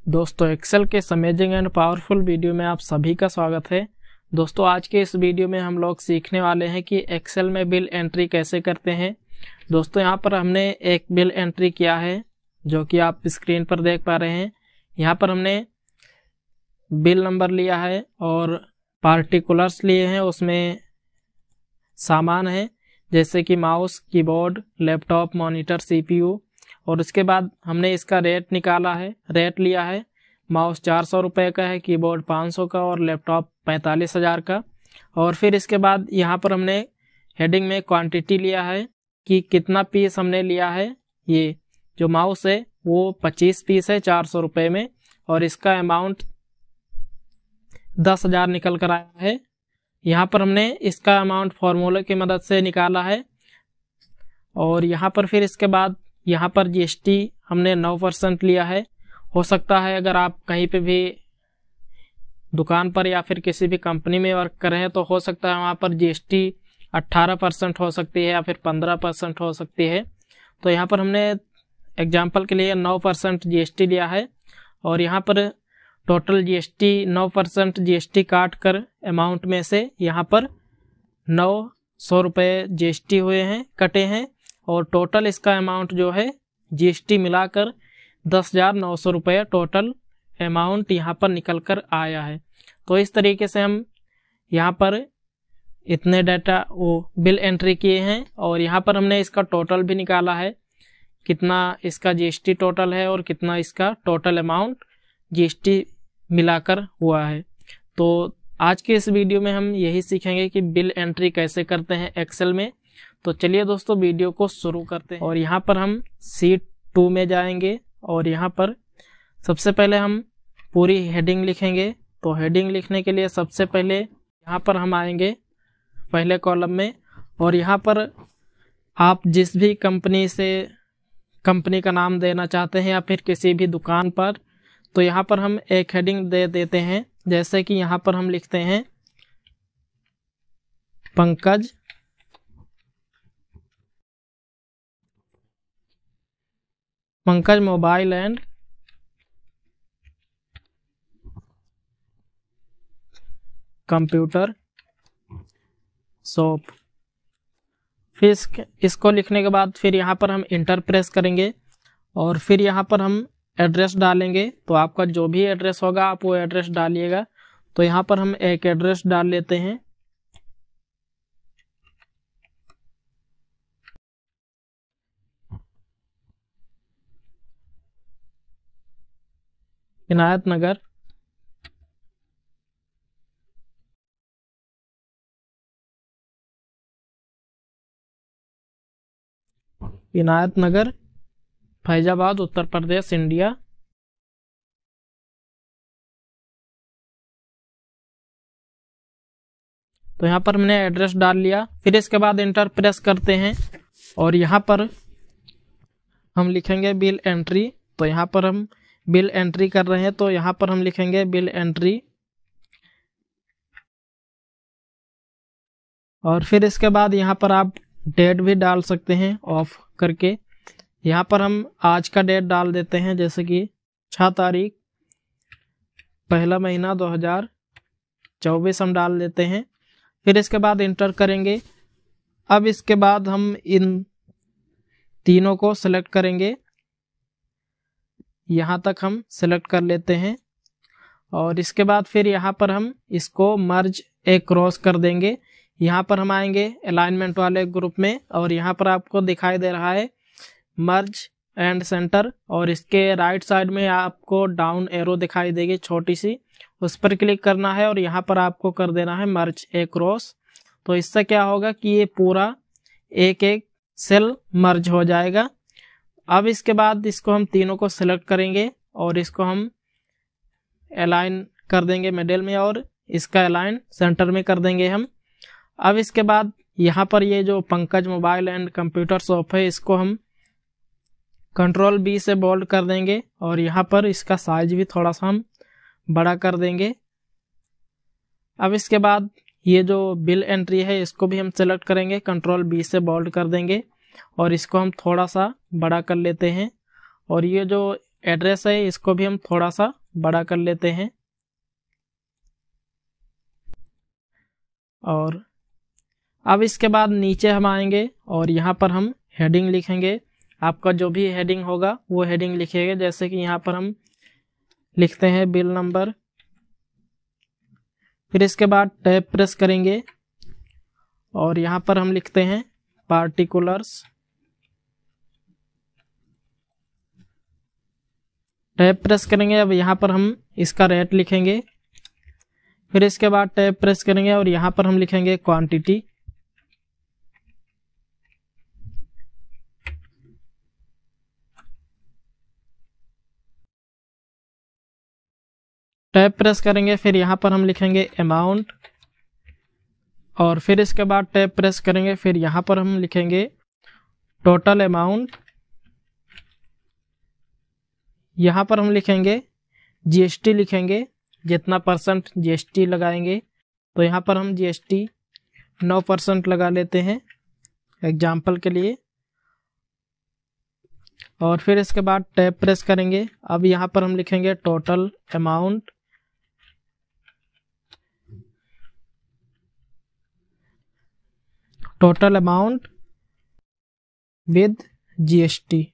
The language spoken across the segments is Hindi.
दोस्तों एक्सेल के अमेजिंग एंड पावरफुल वीडियो में आप सभी का स्वागत है। दोस्तों आज के इस वीडियो में हम लोग सीखने वाले हैं कि एक्सेल में बिल एंट्री कैसे करते हैं। दोस्तों यहाँ पर हमने एक बिल एंट्री किया है जो कि आप स्क्रीन पर देख पा रहे हैं। यहाँ पर हमने बिल नंबर लिया है और पार्टिकुलर्स लिए हैं, उसमें सामान है जैसे कि mouse, keyboard, laptop, monitor, CPU. और उसके बाद हमने इसका रेट निकाला है, रेट लिया है। माउस 400 रुपये का है, कीबोर्ड 500 का और लैपटॉप 45,000 का। और फिर इसके बाद यहाँ पर हमने हेडिंग में क्वांटिटी लिया है कि कितना पीस हमने लिया है। ये जो माउस है वो 25 पीस है 400 रुपये में, और इसका अमाउंट 10,000 निकल कर आया है। यहाँ पर हमने इसका अमाउंट फॉर्मूले की मदद से निकाला है। और यहाँ पर फिर इसके बाद यहाँ पर जीएसटी हमने 9% लिया है। हो सकता है अगर आप कहीं पे भी दुकान पर या फिर किसी भी कंपनी में वर्क कर रहे हैं तो हो सकता है वहाँ पर जीएसटी 18% हो सकती है या फिर 15% हो सकती है। तो यहाँ पर हमने एग्जाम्पल के लिए 9% जीएसटी लिया है। और यहाँ पर टोटल जीएसटी 9% जीएसटी काट कर अमाउंट में से यहाँ पर 900 रुपये जीएसटी हुए हैं, कटे हैं। और टोटल इसका अमाउंट जो है जीएसटी मिलाकर 10,900 रुपये टोटल अमाउंट यहाँ पर निकल कर आया है। तो इस तरीके से हम यहाँ पर इतने डाटा वो बिल एंट्री किए हैं। और यहाँ पर हमने इसका टोटल भी निकाला है, कितना इसका जीएसटी टोटल है और कितना इसका टोटल अमाउंट जीएसटी मिलाकर हुआ है। तो आज के इस वीडियो में हम यही सीखेंगे कि बिल एंट्री कैसे करते हैं एक्सेल में। तो चलिए दोस्तों वीडियो को शुरू करते हैं। और यहाँ पर हम शीट 2 में जाएंगे और यहाँ पर सबसे पहले हम पूरी हेडिंग लिखेंगे। तो हेडिंग लिखने के लिए सबसे पहले यहाँ पर हम आएंगे पहले कॉलम में, और यहाँ पर आप जिस भी कंपनी का नाम देना चाहते हैं या फिर किसी भी दुकान पर, तो यहाँ पर हम एक हेडिंग दे देते हैं। जैसे कि यहाँ पर हम लिखते हैं Pankaj mobile and computer shop. फिर इसको लिखने के बाद फिर यहाँ पर हम इंटर प्रेस करेंगे और फिर यहाँ पर हम एड्रेस डालेंगे। तो आपका जो भी एड्रेस होगा आप वो एड्रेस डालिएगा। तो यहाँ पर हम एक एड्रेस डाल लेते हैं, इनायत नगर, फैजाबाद, उत्तर प्रदेश, इंडिया। तो यहाँ पर हमने एड्रेस डाल लिया। फिर इसके बाद इंटर प्रेस करते हैं और यहाँ पर हम लिखेंगे बिल एंट्री। तो यहाँ पर हम बिल एंट्री कर रहे हैं, तो यहाँ पर हम लिखेंगे बिल एंट्री। और फिर इसके बाद यहाँ पर आप डेट भी डाल सकते हैं ऑफ करके। यहाँ पर हम आज का डेट डाल देते हैं, जैसे कि 6 तारीख 1 महीना 2024 हम डाल देते हैं। फिर इसके बाद इंटर करेंगे। अब इसके बाद हम इन तीनों को सिलेक्ट करेंगे, यहाँ तक हम सिलेक्ट कर लेते हैं। और इसके बाद फिर यहाँ पर हम इसको मर्ज एक क्रॉस कर देंगे। यहाँ पर हम आएंगे अलाइनमेंट वाले ग्रुप में और यहाँ पर आपको दिखाई दे रहा है मर्ज एंड सेंटर, और इसके राइट साइड में आपको डाउन एरो दिखाई देगी छोटी सी, उस पर क्लिक करना है और यहाँ पर आपको कर देना है मर्ज एक क्रॉस। तो इससे क्या होगा कि ये पूरा एक एक सेल मर्ज हो जाएगा। अब इसके बाद इसको हम तीनों को सिलेक्ट करेंगे और इसको हम अलाइन कर देंगे मिडिल में और इसका अलाइन सेंटर में कर देंगे हम। अब इसके बाद यहाँ पर ये जो Pankaj mobile and computer shop है, इसको हम कंट्रोल B से बोल्ड कर देंगे और यहाँ पर इसका साइज भी थोड़ा सा हम बड़ा कर देंगे। अब इसके बाद ये जो बिल एंट्री है इसको भी हम सेलेक्ट करेंगे, कंट्रोल B से बोल्ड कर देंगे और इसको हम थोड़ा सा बड़ा कर लेते हैं। और ये जो एड्रेस है इसको भी हम थोड़ा सा बड़ा कर लेते हैं। और अब इसके बाद नीचे हम आएंगे और यहाँ पर हम हेडिंग लिखेंगे। आपका जो भी हेडिंग होगा वो हेडिंग लिखिएगा। जैसे कि यहाँ पर हम लिखते हैं बिल नंबर, फिर इसके बाद टैब प्रेस करेंगे और यहाँ पर हम लिखते हैं पार्टिकुलर्स। टैब प्रेस करेंगे, अब यहाँ पर हम इसका रेट लिखेंगे। फिर इसके बाद टैब प्रेस करेंगे और यहाँ पर हम लिखेंगे क्वांटिटी। टैब प्रेस करेंगे, फिर यहाँ पर हम लिखेंगे अमाउंट और फिर इसके बाद टैब प्रेस करेंगे, फिर यहाँ पर हम लिखेंगे टोटल अमाउंट। यहाँ पर हम लिखेंगे जीएसटी लिखेंगे, जितना परसेंट जीएसटी लगाएंगे। तो यहाँ पर हम जीएसटी 9% लगा लेते हैं एग्जाम्पल के लिए। और फिर इसके बाद टैब प्रेस करेंगे। अब यहाँ पर हम लिखेंगे total amount. Total amount with GST.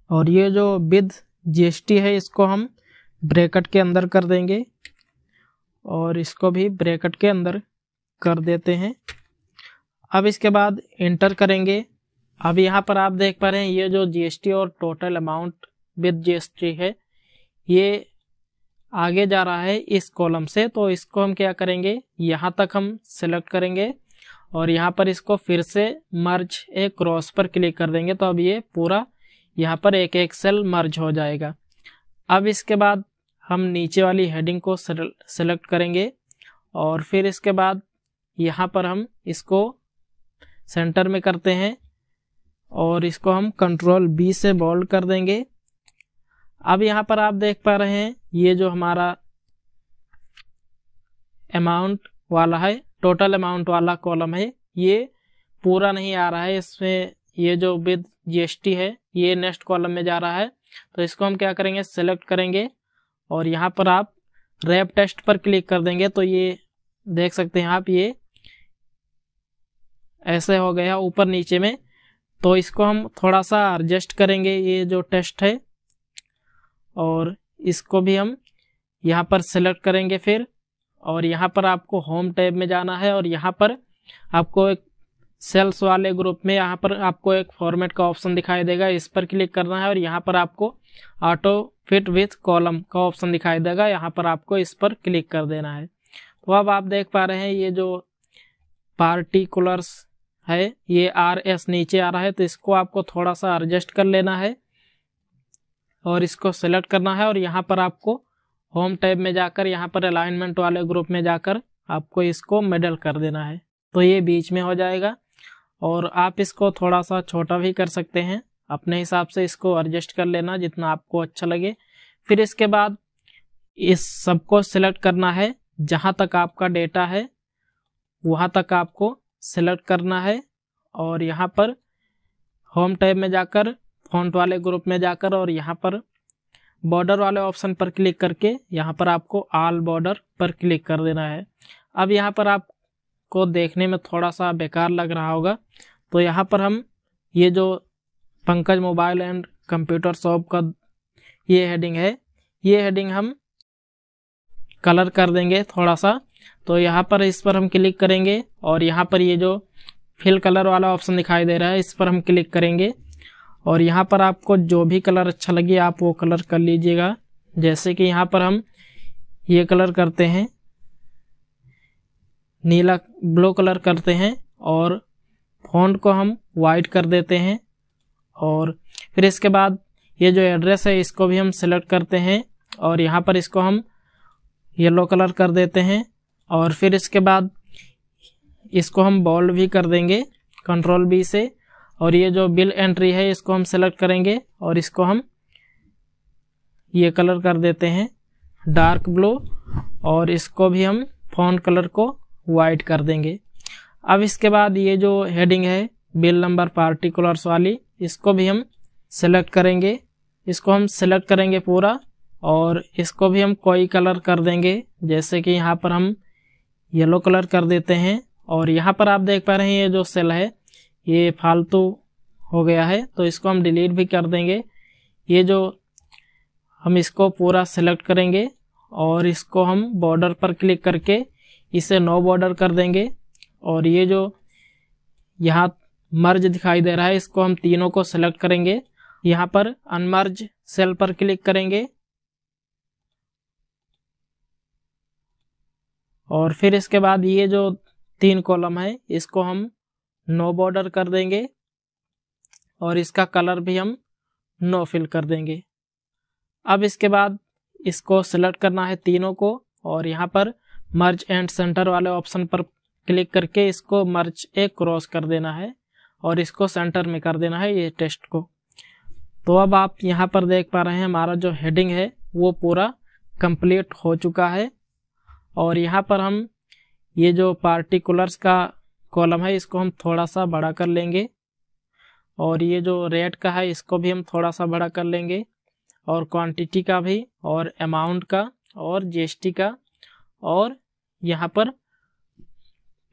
और ये जो विद जीएसटी है इसको हम ब्रैकेट के अंदर कर देंगे और इसको भी ब्रैकेट के अंदर कर देते हैं। अब इसके बाद एंटर करेंगे। अब यहाँ पर आप देख पा रहे हैं ये जो जीएसटी और टोटल अमाउंट विद जीएसटी है ये आगे जा रहा है इस कॉलम से। तो इसको हम क्या करेंगे, यहाँ तक हम सिलेक्ट करेंगे और यहाँ पर इसको फिर से मर्ज एक क्रॉस पर क्लिक कर देंगे। तो अब ये पूरा यहाँ पर एक एक सेल मर्ज हो जाएगा। अब इसके बाद हम नीचे वाली हेडिंग को सिलेक्ट करेंगे और फिर इसके बाद यहाँ पर हम इसको सेंटर में करते हैं और इसको हम कंट्रोल बी से बोल्ड कर देंगे। अब यहाँ पर आप देख पा रहे हैं ये जो हमारा अमाउंट वाला है, टोटल अमाउंट वाला कॉलम है, ये पूरा नहीं आ रहा है। इसमें ये जो विद जीएसटी है ये नेक्स्ट कॉलम में जा रहा है। तो इसको हम क्या करेंगे, सेलेक्ट करेंगे और यहाँ पर आप रैप टेस्ट पर क्लिक कर देंगे। तो ये देख सकते हैं आप, ये ऐसे हो गया ऊपर नीचे में। तो इसको हम थोड़ा सा एडजस्ट करेंगे ये जो टेस्ट है और इसको भी हम यहाँ पर सेलेक्ट करेंगे फिर। और यहाँ पर आपको होम टैब में जाना है और यहाँ पर आपको एक सेल्स वाले ग्रुप में यहाँ पर आपको एक फॉर्मेट का ऑप्शन दिखाई देगा, इस पर क्लिक करना है और यहाँ पर आपको ऑटो फिट विथ कॉलम का ऑप्शन दिखाई देगा, यहाँ पर आपको इस पर क्लिक कर देना है। तो अब आप देख पा रहे हैं ये जो पार्टिकुलर्स है ये RS नीचे आ रहा है। तो इसको आपको थोड़ा सा एडजस्ट कर लेना है और इसको सेलेक्ट करना है और यहाँ पर आपको होम टैब में जाकर यहाँ पर अलाइनमेंट वाले ग्रुप में जाकर आपको इसको मिडल कर देना है। तो ये बीच में हो जाएगा और आप इसको थोड़ा सा छोटा भी कर सकते हैं, अपने हिसाब से इसको एडजस्ट कर लेना जितना आपको अच्छा लगे। फिर इसके बाद इस सबको सिलेक्ट करना है, जहाँ तक आपका डेटा है वहाँ तक आपको सिलेक्ट करना है और यहाँ पर होम टैब में जाकर फॉन्ट वाले ग्रुप में जाकर और यहाँ पर बॉर्डर वाले ऑप्शन पर क्लिक करके यहाँ पर आपको ऑल बॉर्डर पर क्लिक कर देना है। अब यहाँ पर आपको देखने में थोड़ा सा बेकार लग रहा होगा, तो यहाँ पर हम ये जो Pankaj mobile and computer shop का ये हेडिंग है, ये हेडिंग हम कलर कर देंगे थोड़ा सा। तो यहाँ पर इस पर हम क्लिक करेंगे और यहाँ पर ये जो फिल कलर वाला ऑप्शन दिखाई दे रहा है इस पर हम क्लिक करेंगे और यहाँ पर आपको जो भी कलर अच्छा लगे आप वो कलर कर लीजिएगा। जैसे कि यहाँ पर हम ये कलर करते हैं, नीला ब्लू कलर करते हैं और फॉन्ट को हम वाइट कर देते हैं। और फिर इसके बाद ये जो एड्रेस है इसको भी हम सिलेक्ट करते हैं और यहाँ पर इसको हम येलो कलर कर देते हैं और फिर इसके बाद इसको हम बोल्ड भी कर देंगे कंट्रोल बी से। और ये जो बिल एंट्री है इसको हम सेलेक्ट करेंगे और इसको हम ये कलर कर देते हैं डार्क ब्लू और इसको भी हम फॉन्ट कलर को वाइट कर देंगे। अब इसके बाद ये जो हेडिंग है बिल नंबर पार्टिकुलर्स वाली, इसको भी हम सिलेक्ट करेंगे, इसको हम सिलेक्ट करेंगे पूरा, और इसको भी हम कोई कलर कर देंगे, जैसे कि यहाँ पर हम येलो कलर कर देते हैं। और यहाँ पर आप देख पा रहे हैं ये जो सेल है ये फालतू हो गया है, तो इसको हम डिलीट भी कर देंगे। ये जो हम इसको पूरा सेलेक्ट करेंगे और इसको हम बॉर्डर पर क्लिक करके इसे नो बॉर्डर कर देंगे। और ये जो यहाँ मर्ज दिखाई दे रहा है इसको हम तीनों को सेलेक्ट करेंगे, यहाँ पर अनमर्ज सेल पर क्लिक करेंगे और फिर इसके बाद ये जो 3 कॉलम है इसको हम नो बॉर्डर कर देंगे और इसका कलर भी हम नो फिल कर देंगे। अब इसके बाद इसको सिलेक्ट करना है तीनों को और यहाँ पर मर्ज एंड सेंटर वाले ऑप्शन पर क्लिक करके इसको मर्ज एक क्रॉस कर देना है और इसको सेंटर में कर देना है ये टेक्स्ट को। तो अब आप यहाँ पर देख पा रहे हैं हमारा जो हेडिंग है वो पूरा कंप्लीट हो चुका है। और यहाँ पर हम ये जो पार्टिकुलर्स का कॉलम है इसको हम थोड़ा सा बड़ा कर लेंगे और ये जो रेट का है इसको भी हम थोड़ा सा बड़ा कर लेंगे और क्वांटिटी का भी और अमाउंट का और जीएसटी का और यहाँ पर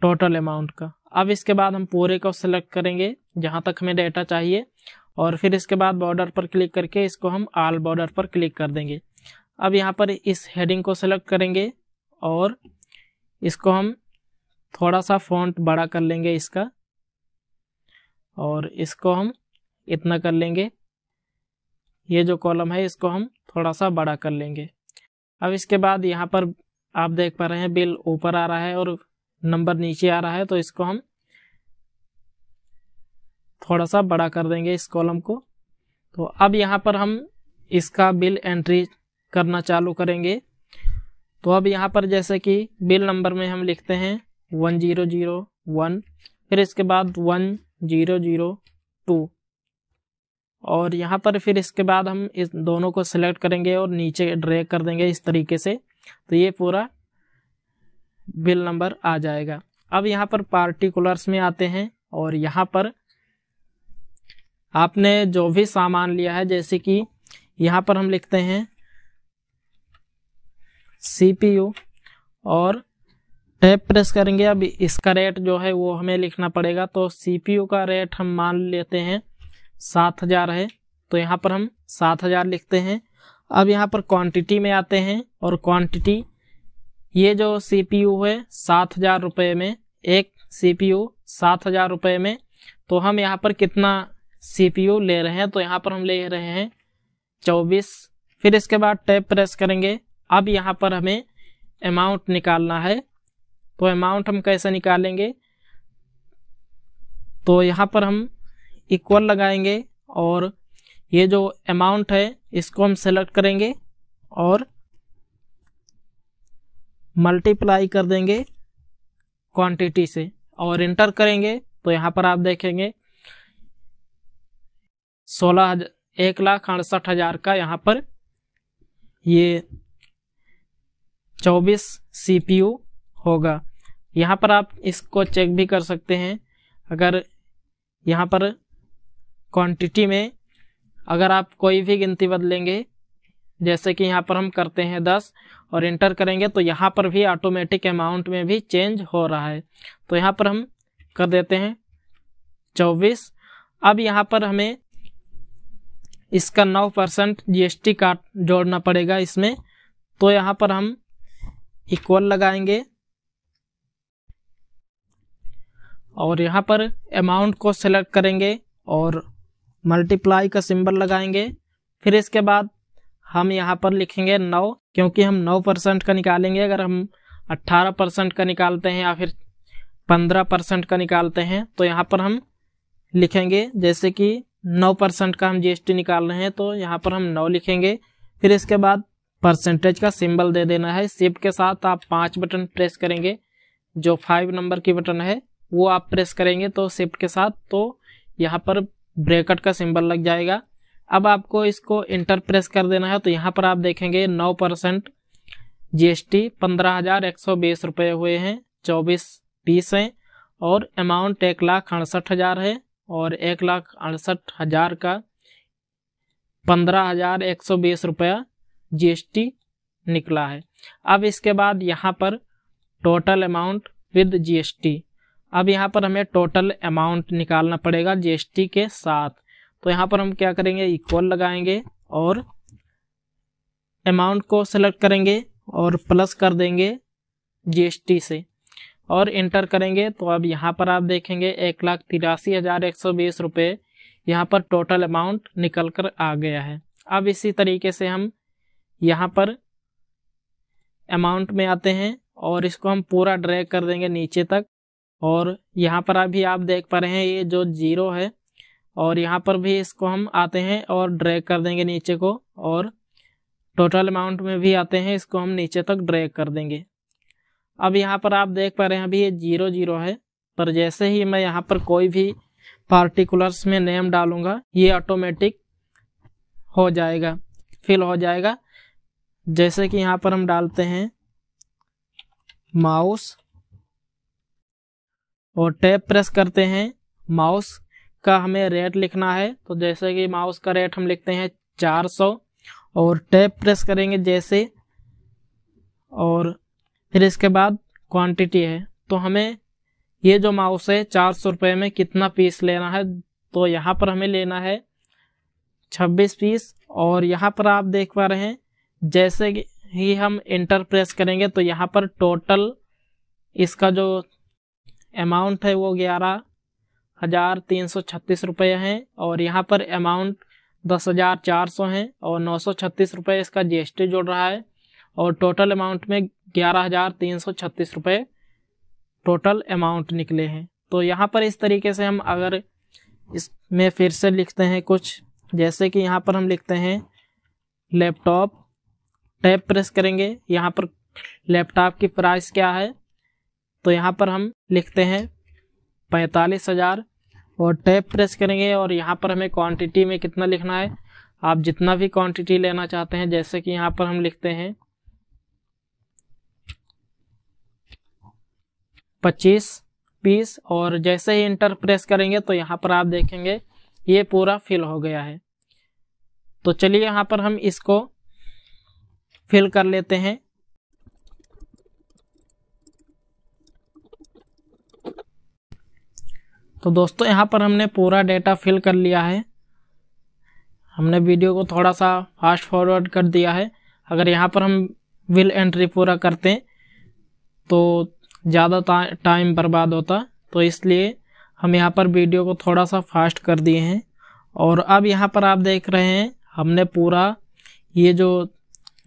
टोटल अमाउंट का। अब इसके बाद हम पूरे को सिलेक्ट करेंगे जहाँ तक हमें डेटा चाहिए और फिर इसके बाद बॉर्डर पर क्लिक करके इसको हम ऑल बॉर्डर पर क्लिक कर देंगे। अब यहाँ पर इस हेडिंग को सिलेक्ट करेंगे और इसको हम थोड़ा सा फॉन्ट बड़ा कर लेंगे इसका और इसको हम इतना कर लेंगे। ये जो कॉलम है इसको हम थोड़ा सा बड़ा कर लेंगे। अब इसके बाद यहाँ पर आप देख पा रहे हैं बिल ऊपर आ रहा है और नंबर नीचे आ रहा है, तो इसको हम थोड़ा सा बड़ा कर देंगे इस कॉलम को। तो अब यहाँ पर हम इसका बिल एंट्री करना चालू करेंगे। तो अब यहाँ पर जैसे कि बिल नंबर में हम लिखते हैं 1001, फिर इसके बाद 1002 और यहाँ पर फिर इसके बाद हम इस दोनों को सिलेक्ट करेंगे और नीचे ड्रैग कर देंगे इस तरीके से, तो ये पूरा बिल नंबर आ जाएगा। अब यहाँ पर पार्टिकुलर्स में आते हैं और यहाँ पर आपने जो भी सामान लिया है, जैसे कि यहाँ पर हम लिखते हैं CPU और टैब प्रेस करेंगे। अब इसका रेट जो है वो हमें लिखना पड़ेगा, तो CPU का रेट हम मान लेते हैं 7000 है, तो यहाँ पर हम 7000 लिखते हैं। अब यहाँ पर क्वांटिटी में आते हैं और क्वांटिटी ये जो CPU है 7000 रुपये में, एक CPU 7000 रुपये में, तो हम यहाँ पर कितना CPU ले रहे हैं, तो यहाँ पर हम ले रहे हैं 24। फिर इसके बाद टैब प्रेस करेंगे। अब यहाँ पर हमें अमाउंट निकालना है, तो अमाउंट हम कैसे निकालेंगे, तो यहाँ पर हम इक्वल लगाएंगे और ये जो अमाउंट है इसको हम सेलेक्ट करेंगे और मल्टीप्लाई कर देंगे क्वांटिटी से और इंटर करेंगे। तो यहाँ पर आप देखेंगे 1,68,000 का यहाँ पर ये 24 CPU होगा। यहाँ पर आप इसको चेक भी कर सकते हैं, अगर यहाँ पर क्वांटिटी में अगर आप कोई भी गिनती बदलेंगे, जैसे कि यहाँ पर हम करते हैं 10 और इंटर करेंगे, तो यहाँ पर भी ऑटोमेटिक अमाउंट में भी चेंज हो रहा है। तो यहाँ पर हम कर देते हैं 24। अब यहाँ पर हमें इसका 9% GST काट जोड़ना पड़ेगा इसमें, तो यहाँ पर हम इक्वल लगाएंगे और यहाँ पर अमाउंट को सेलेक्ट करेंगे और मल्टीप्लाई का सिंबल लगाएंगे। फिर इसके बाद हम यहाँ पर लिखेंगे 9, क्योंकि हम 9% का निकालेंगे। अगर हम 18% का निकालते हैं या फिर 15% का निकालते हैं, तो यहाँ पर हम लिखेंगे, जैसे कि 9% का हम GST निकाल रहे हैं, तो यहाँ पर हम 9 लिखेंगे। फिर इसके बाद परसेंटेज का सिंबल दे देना है। शिफ्ट के साथ आप 5 बटन प्रेस करेंगे, जो 5 नंबर की बटन है वो आप प्रेस करेंगे तो शिफ्ट के साथ, तो यहाँ पर ब्रैकेट का सिंबल लग जाएगा। अब आपको इसको इंटर प्रेस कर देना है, तो यहाँ पर आप देखेंगे 9% GST 15,120 रुपये हुए हैं, 24 पीस हैं और अमाउंट 1,68,000 है और 1,68,000 का 15,120 रुपया GST निकला है। अब इसके बाद यहाँ पर टोटल अमाउंट विद GST। अब यहाँ पर हमें टोटल अमाउंट निकालना पड़ेगा GST के साथ। तो यहाँ पर हम क्या करेंगे, इक्वल लगाएंगे और अमाउंट को सेलेक्ट करेंगे और प्लस कर देंगे GST से और इंटर करेंगे। तो अब यहाँ पर आप देखेंगे 1,83,120 रुपये यहाँ पर टोटल अमाउंट निकल कर आ गया है। अब इसी तरीके से हम यहाँ पर अमाउंट में आते हैं और इसको हम पूरा ड्रैग कर देंगे नीचे तक। और यहाँ पर अभी आप देख पा रहे हैं ये जो 0 है, और यहाँ पर भी इसको हम आते हैं और ड्रैग कर देंगे नीचे को, और टोटल अमाउंट में भी आते हैं, इसको हम नीचे तक ड्रैग कर देंगे। अब यहाँ पर आप देख पा रहे हैं अभी ये 0 है, पर जैसे ही मैं यहाँ पर कोई भी पार्टिकुलर्स में नेम डालूंगा ये ऑटोमेटिक हो जाएगा, फिल हो जाएगा। जैसे कि यहाँ पर हम डालते हैं माउस और टैब प्रेस करते हैं। माउस का हमें रेट लिखना है, तो जैसे कि माउस का रेट हम लिखते हैं 400 और टैब प्रेस करेंगे जैसे, और फिर इसके बाद क्वांटिटी है। तो हमें ये जो माउस है 400 रुपये में कितना पीस लेना है, तो यहाँ पर हमें लेना है 26 पीस। और यहाँ पर आप देख पा रहे हैं जैसे ही हम इंटर प्रेस करेंगे तो यहाँ पर टोटल इसका जो अमाउंट है वो 11,336 रुपये है, और यहाँ पर अमाउंट 10,400 है और 936 रुपये इसका GST जोड़ रहा है, और टोटल अमाउंट में 11,336 रुपये टोटल अमाउंट निकले हैं। तो यहाँ पर इस तरीके से हम अगर इसमें फिर से लिखते हैं कुछ, जैसे कि यहाँ पर हम लिखते हैं लैपटॉप, टैब प्रेस करेंगे, यहाँ पर लैपटॉप की प्राइस क्या है, तो यहाँ पर हम लिखते हैं 45,000 और टैब प्रेस करेंगे, और यहाँ पर हमें क्वांटिटी में कितना लिखना है, आप जितना भी क्वांटिटी लेना चाहते हैं, जैसे कि यहाँ पर हम लिखते हैं 25 पीस, और जैसे ही इंटर प्रेस करेंगे तो यहाँ पर आप देखेंगे ये पूरा फिल हो गया है। तो चलिए यहाँ पर हम इसको फिल कर लेते हैं। तो दोस्तों यहाँ पर हमने पूरा डेटा फिल कर लिया है। हमने वीडियो को थोड़ा सा फास्ट फॉरवर्ड कर दिया है। अगर यहाँ पर हम विल एंट्री पूरा करते तो ज़्यादा टाइम बर्बाद होता, तो इसलिए हम यहाँ पर वीडियो को थोड़ा सा फास्ट कर दिए हैं। और अब यहाँ पर आप देख रहे हैं हमने पूरा ये जो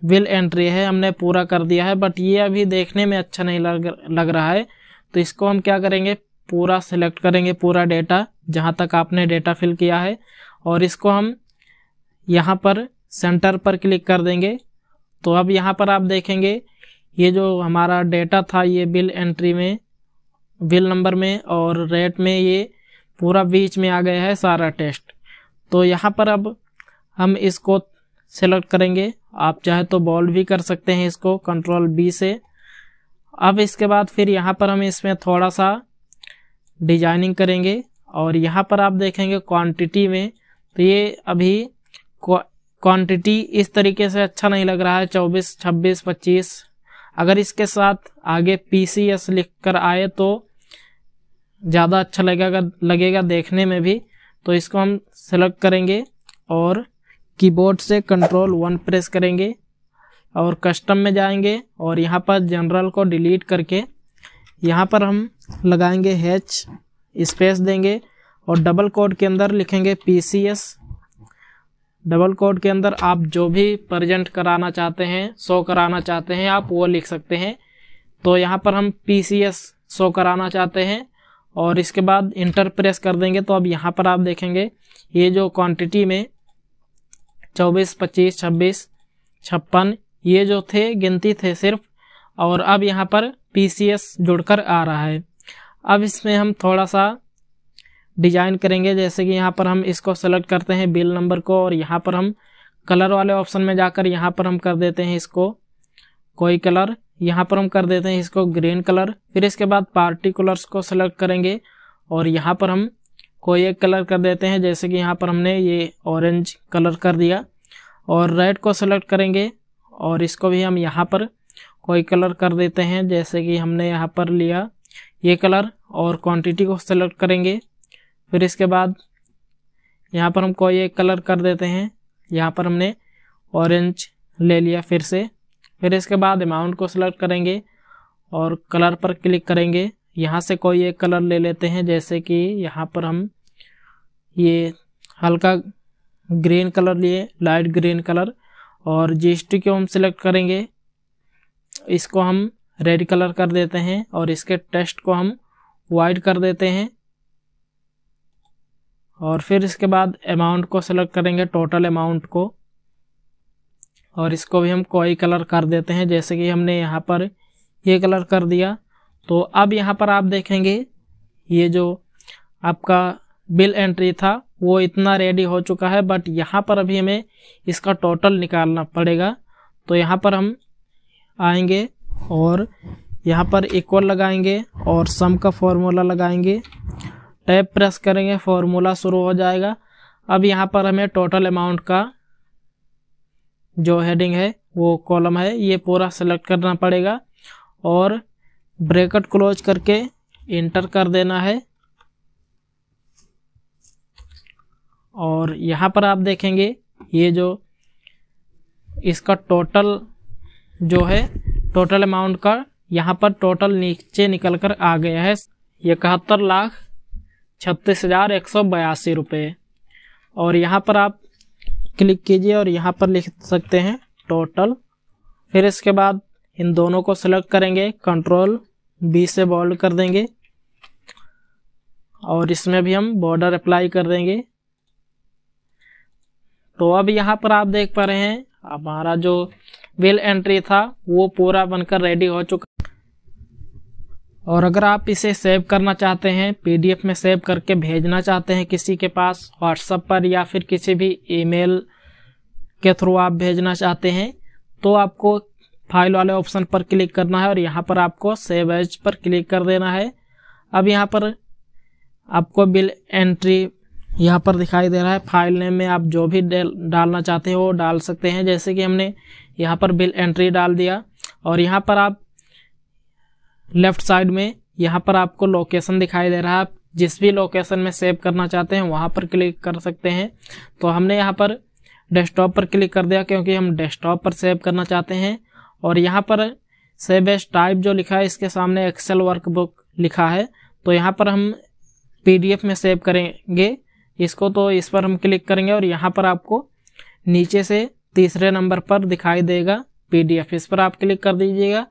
विल एंट्री है हमने पूरा कर दिया है, बट ये अभी देखने में अच्छा नहीं लग रहा है। तो इसको हम क्या करेंगे, पूरा सिलेक्ट करेंगे पूरा डेटा जहाँ तक आपने डेटा फिल किया है, और इसको हम यहाँ पर सेंटर पर क्लिक कर देंगे। तो अब यहाँ पर आप देखेंगे ये जो हमारा डेटा था ये बिल एंट्री में, बिल नंबर में और रेट में ये पूरा बीच में आ गया है सारा टेस्ट। तो यहाँ पर अब हम इसको सेलेक्ट करेंगे, आप चाहे तो बोल्ड भी कर सकते हैं इसको कंट्रोल B से। अब इसके बाद फिर यहाँ पर हम इसमें थोड़ा सा डिजाइनिंग करेंगे, और यहाँ पर आप देखेंगे क्वांटिटी में, तो ये अभी क्वांटिटी इस तरीके से अच्छा नहीं लग रहा है 24, 26, 25। अगर इसके साथ आगे PCS लिख कर आए तो ज़्यादा अच्छा लगेगा देखने में भी। तो इसको हम सेलेक्ट करेंगे और कीबोर्ड से कंट्रोल 1 प्रेस करेंगे और कस्टम में जाएंगे, और यहाँ पर जनरल को डिलीट करके यहाँ पर हम लगाएंगे H, स्पेस देंगे और डबल कोड के अंदर लिखेंगे PCS। डबल कोड के अंदर आप जो भी प्रेजेंट कराना चाहते हैं, शो कराना चाहते हैं, आप वो लिख सकते हैं। तो यहाँ पर हम PCS शो कराना चाहते हैं, और इसके बाद इंटर प्रेस कर देंगे। तो अब यहाँ पर आप देखेंगे ये जो क्वांटिटी में 24, 25, 26, 56 ये जो थे गिनती थे सिर्फ, और अब यहाँ पर PCS जुड़कर आ रहा है। अब इसमें हम थोड़ा सा डिजाइन करेंगे, जैसे कि यहाँ पर हम इसको सेलेक्ट करते हैं बिल नंबर को, और यहाँ पर हम कलर वाले ऑप्शन में जाकर यहाँ पर हम कर देते हैं इसको कोई कलर, यहाँ पर हम कर देते हैं इसको ग्रीन कलर। फिर इसके बाद पार्टिकुलर्स को सेलेक्ट करेंगे और यहाँ पर हम कोई एक कलर कर देते हैं, जैसे कि यहाँ पर हमने ये ऑरेंज कलर कर दिया। और रेड को सेलेक्ट करेंगे और इसको भी हम यहाँ पर कोई कलर कर देते हैं, जैसे कि हमने यहाँ पर लिया ये कलर। और क्वांटिटी को सेलेक्ट करेंगे, फिर इसके बाद यहाँ पर हम कोई एक कलर कर देते हैं, यहाँ पर हमने ऑरेंज ले लिया फिर से। फिर इसके बाद अमाउंट को सेलेक्ट करेंगे और कलर पर क्लिक करेंगे। यहाँ से कोई एक कलर ले लेते हैं, जैसे कि यहाँ पर हम ये हल्का ग्रीन कलर लिए, लाइट ग्रीन कलर। और जीएसटी को हम सिलेक्ट करेंगे, इसको हम रेड कलर कर देते हैं और इसके टेक्स्ट को हम वाइट कर देते हैं। और फिर इसके बाद अमाउंट को सेलेक्ट करेंगे, टोटल अमाउंट को, और इसको भी हम कोई कलर कर देते हैं, जैसे कि हमने यहाँ पर ये कलर कर दिया। तो अब यहाँ पर आप देखेंगे ये जो आपका बिल एंट्री था वो इतना रेडी हो चुका है, बट यहाँ पर अभी हमें इसका टोटल निकालना पड़ेगा। तो यहाँ पर हम आएंगे और यहाँ पर इक्वल लगाएंगे और सम का फॉर्मूला लगाएंगे, टैब प्रेस करेंगे, फॉर्मूला शुरू हो जाएगा। अब यहाँ पर हमें टोटल अमाउंट का जो हेडिंग है वो कॉलम है ये पूरा सेलेक्ट करना पड़ेगा और ब्रैकेट क्लोज करके इंटर कर देना है। और यहाँ पर आप देखेंगे ये जो इसका टोटल जो है, टोटल अमाउंट का यहाँ पर टोटल नीचे निकल कर आ गया है 71,36,182 रुपये। और यहाँ पर आप क्लिक कीजिए और यहाँ पर लिख सकते हैं टोटल। फिर इसके बाद इन दोनों को सेलेक्ट करेंगे, कंट्रोल बी से बोल्ड कर देंगे और इसमें भी हम बॉर्डर अप्लाई कर देंगे। तो अब यहाँ पर आप देख पा रहे हैं हमारा जो बिल एंट्री था वो पूरा बनकर रेडी हो चुका। और अगर आप इसे सेव करना चाहते हैं, पीडीएफ में सेव करके भेजना चाहते हैं किसी के पास व्हाट्सएप पर या फिर किसी भी ईमेल के थ्रू आप भेजना चाहते हैं, तो आपको फाइल वाले ऑप्शन पर क्लिक करना है और यहाँ पर आपको सेव एज पर क्लिक कर देना है। अब यहाँ पर आपको बिल एंट्री यहाँ पर दिखाई दे रहा है। फाइल नेम में आप जो भी डालना चाहते हो वो डाल सकते हैं, जैसे कि हमने यहाँ पर बिल एंट्री डाल दिया। और यहाँ पर आप लेफ्ट साइड में यहाँ पर आपको लोकेशन दिखाई दे रहा है, आप जिस भी लोकेशन में सेव करना चाहते हैं वहाँ पर क्लिक कर सकते हैं। तो हमने यहाँ पर डेस्कटॉप पर क्लिक कर दिया क्योंकि हम डेस्कटॉप पर सेव करना चाहते हैं। और यहाँ पर सेव एज टाइप जो लिखा है इसके सामने एक्सेल वर्कबुक लिखा है, तो यहाँ पर हम पीडीएफ में सेव करेंगे इसको। तो इस पर हम क्लिक करेंगे और यहाँ पर आपको नीचे से तीसरे नंबर पर दिखाई देगा पीडीएफ, इस पर आप क्लिक कर दीजिएगा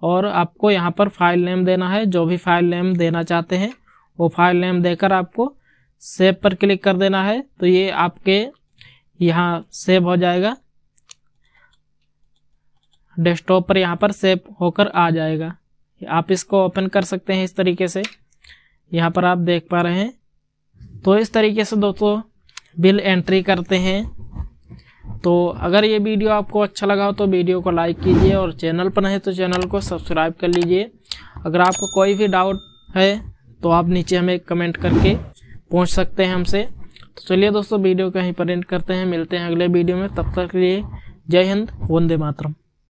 और आपको यहाँ पर फाइल नेम देना है। जो भी फाइल नेम देना चाहते हैं वो फाइल नेम देकर आपको सेव पर क्लिक कर देना है। तो ये आपके यहाँ सेव हो जाएगा, डेस्कटॉप पर यहाँ पर सेव होकर आ जाएगा। आप इसको ओपन कर सकते हैं इस तरीके से, यहाँ पर आप देख पा रहे हैं। तो इस तरीके से दोस्तों बिल एंट्री करते हैं। तो अगर ये वीडियो आपको अच्छा लगा हो तो वीडियो को लाइक कीजिए और चैनल पर नहीं तो चैनल को सब्सक्राइब कर लीजिए। अगर आपको कोई भी डाउट है तो आप नीचे हमें कमेंट करके पूछ सकते हैं हमसे। तो चलिए दोस्तों वीडियो को यहीं पर एंड करते हैं, मिलते हैं अगले वीडियो में। तब तक के लिए जय हिंद, वंदे मातरम।